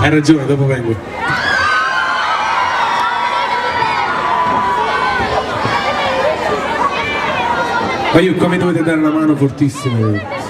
Hai ragione, dopo vengo. Ma io come dovete dare una mano fortissima.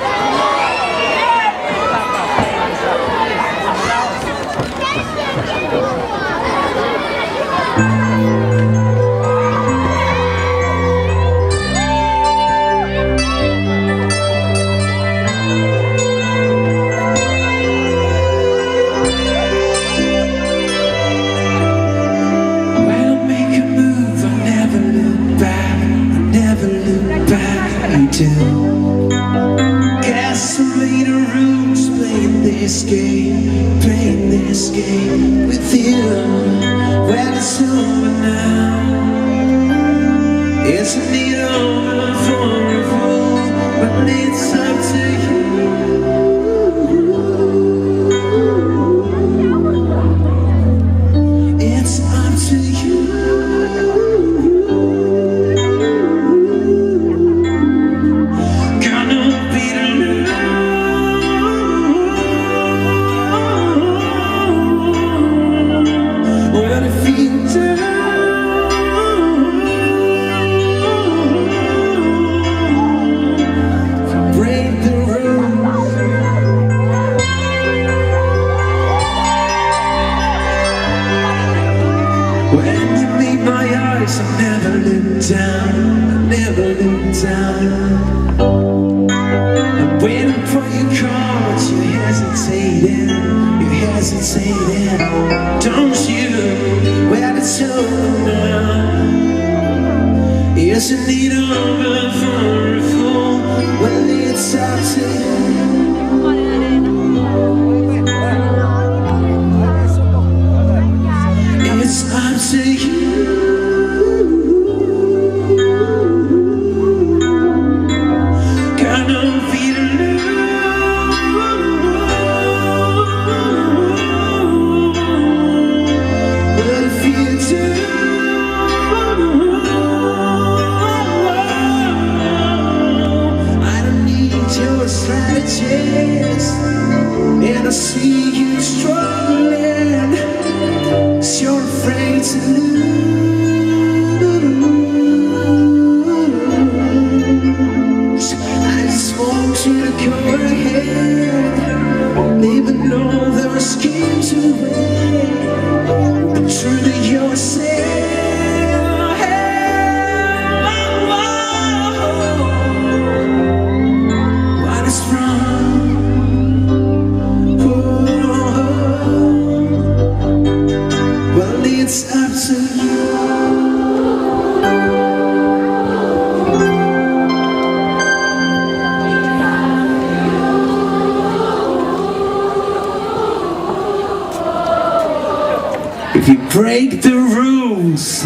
Gasoline rooms playing this game with you. Well, it's over now. Isn't it over for a fool? But it's up to you. It's up to you. When you meet my eyes, I never look down, I never look down. I'm waiting for your call, but you're hesitating. Don't you? Well, it's over now. Isn't it over for a fool? Well, it's up to you. It's up to you. Got no feeling. But if you do, I don't need your strategies, and I see you struggling. You're afraid to lose. I just want you to go ahead, even though there are schemes to win. The truth of yourself. What is wrong? It's up to you. If you break the rules,